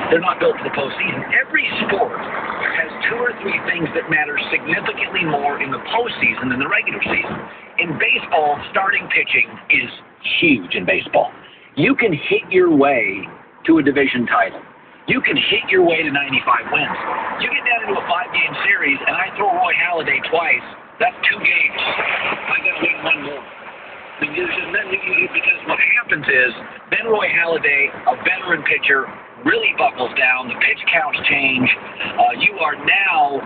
They're not built for the postseason. Every sport has 2 or 3 things that matter significantly more in the postseason than the regular season. In baseball, starting pitching is huge in baseball. You can hit your way to a division title. You can hit your way to 95 wins. You get down into a 5-game series, and I throw Roy Halladay twice. That's 2 games. I got to win 1 more. Because what happens is, then Roy Halladay, a veteran pitcher, really buckles down. The pitch counts change. You are now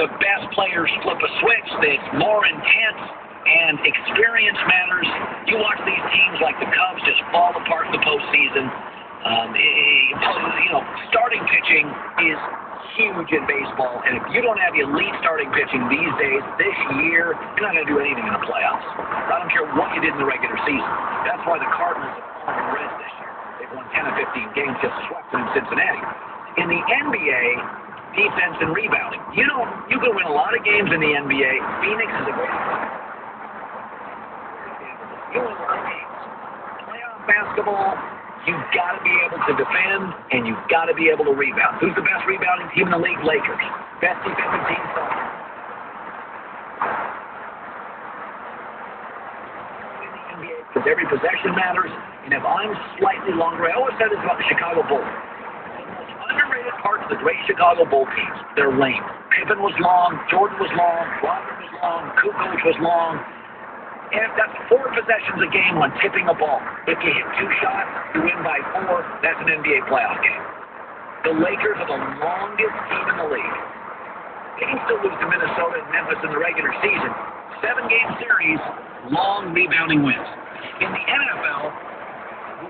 the best players flip a switch that's more intense, and experience matters. You watch these teams like the Cubs just fall apart in the postseason. Starting pitching is huge in baseball, and if you don't have elite starting pitching these days, this year, you're not going to do anything in the playoffs. I don't care what you did in the regular season. That's why the Cardinals have fallen red this year. They've won 10 of 15 games, just swept them in Cincinnati. In the NBA, defense and rebounding. You can win a lot of games in the NBA. Phoenix is a great example. You win a lot of games. Playoff basketball, you've got to be able to defend, and you've got to be able to rebound. Who's the best rebounding team in the league? Lakers. Best defensive team, Celtics. In the NBA, because every possession matters, and if I'm slightly longer, I always said this about the Chicago Bulls. The most underrated part of the great Chicago Bull teams, they're lame. Pippen was long, Jordan was long, Rodman was long, Kukoc was long. And that's 4 possessions a game on tipping a ball. If you hit 2 shots, you win by 4. That's an NBA playoff game. The Lakers are the longest team in the league. They can still lose to Minnesota and Memphis in the regular season. 7-game series, long rebounding wins. In the NFL,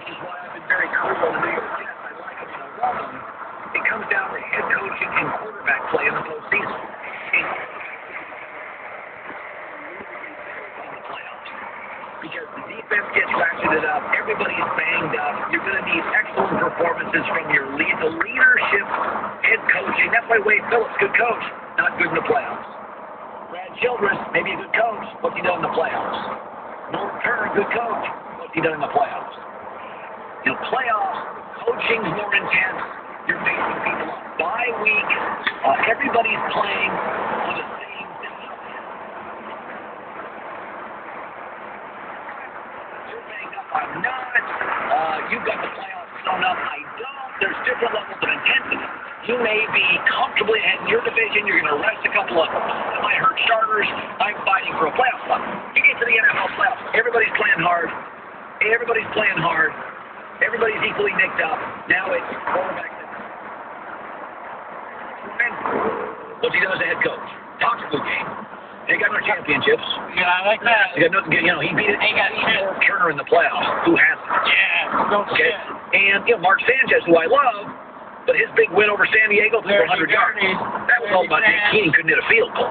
which is why I've been very critical of the New York Jets, I like them and I love them, it comes down to head coaching and quarterback play in the postseason. Because the defense gets ratcheted up, everybody's banged up. You're going to need excellent performances from your lead. The leadership, head coaching. That's why Wade Phillips, good coach, not good in the playoffs. Brad Childress, maybe a good coach. What's he done in the playoffs? Norton Turner, good coach. What's he done in the playoffs? Playoffs, coaching's more intense. You're facing people on bye week. Everybody's playing on the same thing. I'm not. You've got the playoffs sewn up. I don't. There's different levels of intensity. You may be comfortably ahead in your division. You're going to rest a couple of semi-hurt starters. I'm fighting for a playoff spot. You get to the NFL playoffs. Everybody's playing hard. Everybody's playing hard. Everybody's equally nicked up. Now it's quarterback. What's he done as a head coach? Talks a good game. He got no championships. Yeah, I like that. He got no, he beat it. He got Turner in the playoffs. Who hasn't? Yeah, no shit. And Mark Sanchez, who I love, but his big win over San Diego for 100 yards. That was all about Nick Keene couldn't hit a field goal.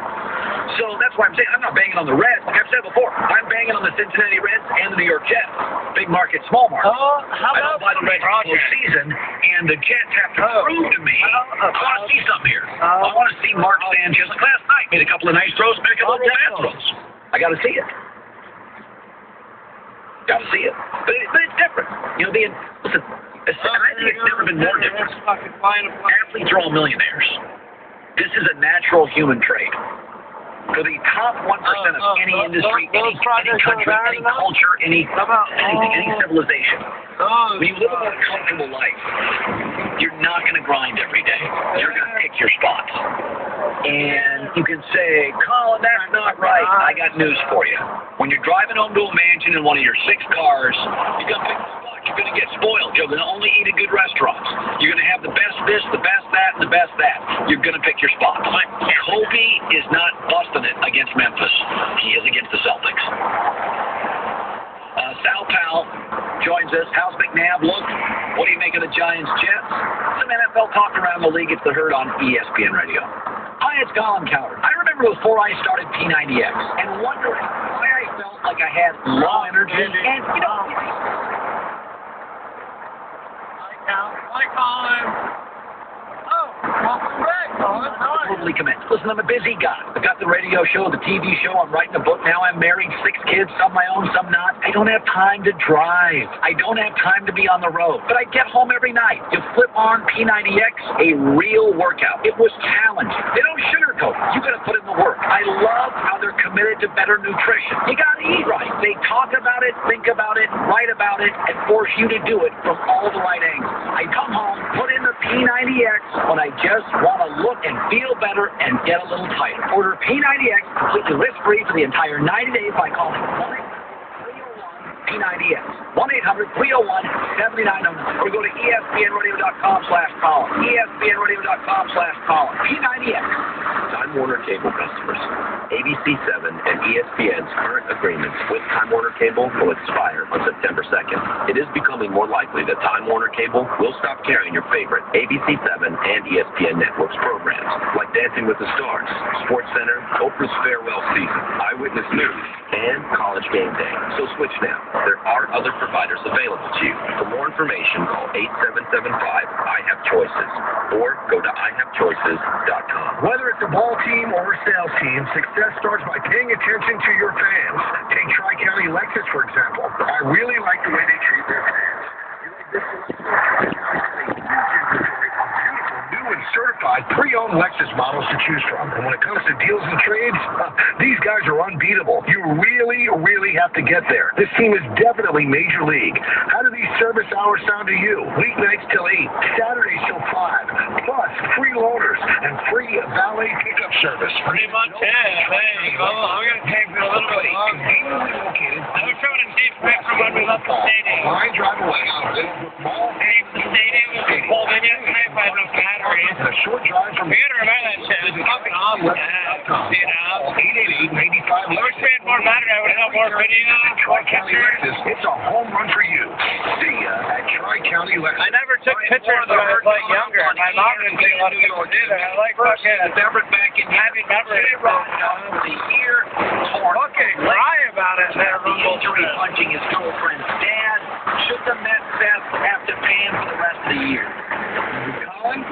So that's why I'm saying I'm not banging on the Reds. Like I've said before, I'm banging on the Cincinnati Reds and the New York Jets. Big market, small market. How I don't buy the Reds full season, and the Jets have to prove to me. I want to see something here. I want to see Mark Sanchez. Like last night, made a couple of nice throws, made a couple of bad throws. I got to see it. Got to see it. But it's different. Listen, I think it's never been more different. Athletes are all millionaires. This is a natural human trait. For the top 1% of any industry, any country, any culture, anything, any civilization. When you live a more comfortable life, you're not going to grind every day. You're going to pick your spots. And you can say, Colin, that's not right. I got news for you. When you're driving home to a mansion in one of your 6 cars, you're going to pick the spot. You're going to get spoiled. You're going to only eat at good restaurants. You're going to have the best this, the best that, and the best that. You're going to pick your spots. Kobe is not busting it against Memphis. He is against the Celtics. Sal Powell joins us. How's McNabb look? What do you make of the Giants-Jets? Some NFL talk around the league. It's the Herd on ESPN Radio. Hi, it's Colin Cowherd. I remember before I started P90X and wondering why I felt like I had low energy. And, Hi, Colin. Oh, welcome back. Totally commit. Listen, I'm a busy guy. I've got the radio show, the TV show. I'm writing a book now. I'm married, 6 kids, some my own, some not. I don't have time to drive. I don't have time to be on the road. But I get home every night. You flip on P90X, a real workout. It was challenging. They don't sugarcoat it. You got to put in the work. I love how they're committed to better nutrition. You got to eat right. They talk about it, think about it, write about it, and force you to do it from all the right angles. I come home, put in the P90X when I just want to look and feel better and get a little tighter. Order P90X completely risk-free for the entire 90 days by calling P90X. 1-800-301-7909. Or go to espnradio.com/Colin. espnradio.com/Colin. P90X. Time Warner Cable customers. ABC7 and ESPN's current agreements with Time Warner Cable will expire on September 2nd. It is becoming more likely that Time Warner Cable will stop carrying your favorite ABC7 and ESPN networks programs, like Dancing with the Stars, SportsCenter, Oprah's Farewell Season, Eyewitness News, and College Game Day. So switch now. There are other providers available to you. For more information, call 8775-I-HAVE-CHOICES or go to IHaveChoices.com. Whether it's a ball team or a sales team, success starts by paying attention to your fans. Take Tri-County Lexus, for example. I really like the way they treat their fans. Certified pre-owned Lexus models to choose from. And when it comes to deals and trades, these guys are unbeatable. You really have to get there. This team is definitely major league. How do these service hours sound to you? Weeknights till 8, Saturdays till 5, plus free loaners and free valet pickup service. Pretty much it. Hey, I'm going to take a little bit longer. Conveniently located. I was trying to take back from when we left the stadium. Line drive away. Hey, the stadium was pulled in yesterday if I had no batteries. A short drive from You gotta remember that shit. It's fucking awesome. You know? 888-95. I wish we had more battery. I would have more video, more Tri-County pictures. Lexus. It's a home run for you. See ya at Tri-County Lexus. I never took pictures when I was like younger. My mom didn't take a lot of pictures either. I like fucking back in having memories. the year torn. Fucking cry about it. The injury punching his girlfriend's dad. Should the Mets have to pay him for the rest of the year? Colin?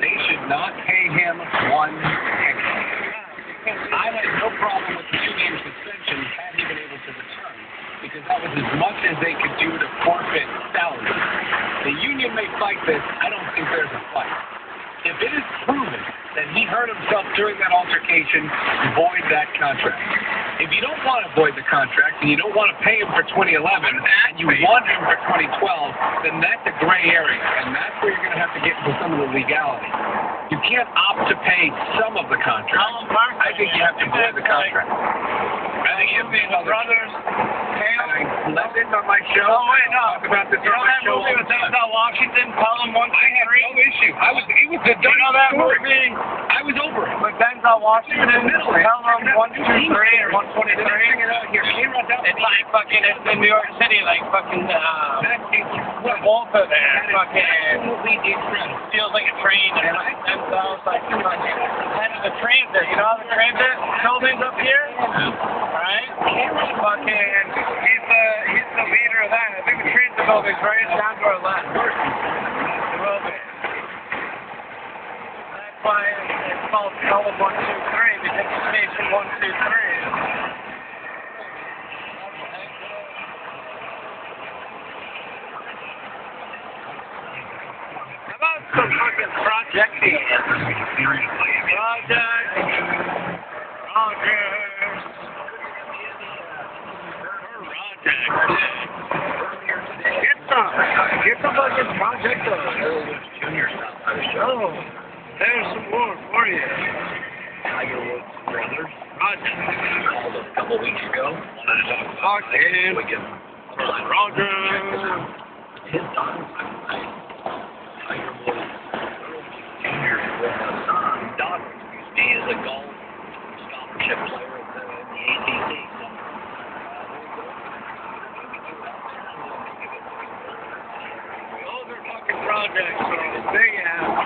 They should not pay him one extra. I had no problem with the 2-game suspension had he been able to return, because that was as much as they could do to forfeit salary. The union may fight this. I don't think there's a fight. If it is proven that he hurt himself during that altercation, void that contract. If you don't want to void the contract and you don't want to pay him for 2011 and you want him for 2012, then that's a gray area, and that's where you're going to have to get into some of the legality. You can't opt to pay some of the contract. I think you have to void the contract. I think you have to be brothers. I left it on my show. Oh, wait, no. Talk about this You know on my that show movie all with the time. Denzel Washington, Pelham 123? I had no issue. It was a done know that story. movie? I was over it. With Denzel Washington, Pelham 123 or 123? It's like fucking, it's in New York City, like fucking, Walter there, fucking, feels like a train, and Denzel's like, head of the transit, you know how the transit buildings up here? Right? Fucking, he's the leader of that. I think the transit building's right down to our left. It will be. That's why it's called Pelham 123, because it's station 123. Some fucking projecting. Get some fucking project Oh, there's some more for you. Tiger Woods brothers. Project. Called a couple weeks ago. Wanted to talk about Him. Roger. his daughter. Tiger Woods Jr. daughter. He is a golf scholarship player in the ACC. Those are fucking projects, so big ass.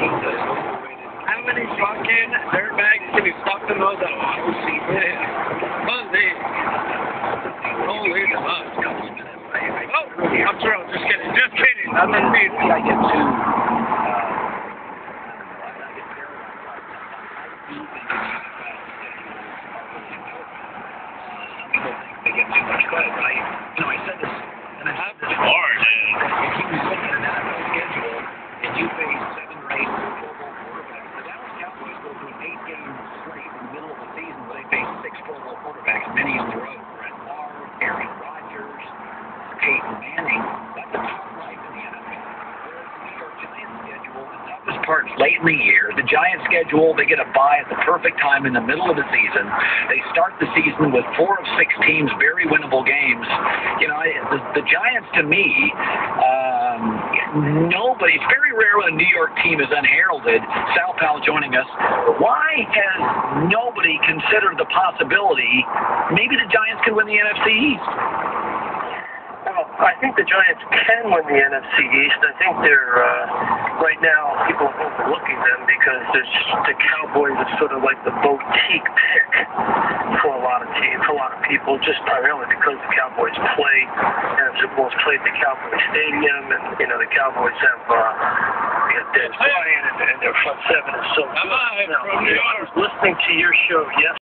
How many fucking dirtbags can be stuffed in those auto seats? Holy fuck. Oh, I'm true. Just kidding. Just kidding. Nothing mean. I get to part late in the year. The Giants' schedule, they get a bye at the perfect time in the middle of the season. They start the season with 4 of 6 teams, very winnable games. You know, the Giants, to me, nobody, it's very rare when a New York team is unheralded. Sal Pal joining us. Why has nobody considered the possibility maybe the Giants could win the NFC East? Well, I think the Giants can win the NFC East. I think they're, right now, people are overlooking them because the Cowboys are sort of like the boutique pick for a lot of teams, for a lot of people, just primarily because the Cowboys play, and Super Bowl's played the Cowboys Stadium, and, you know, the Cowboys have, Des Bryant, and their front seven is so good. Now, I was listening to your show yesterday.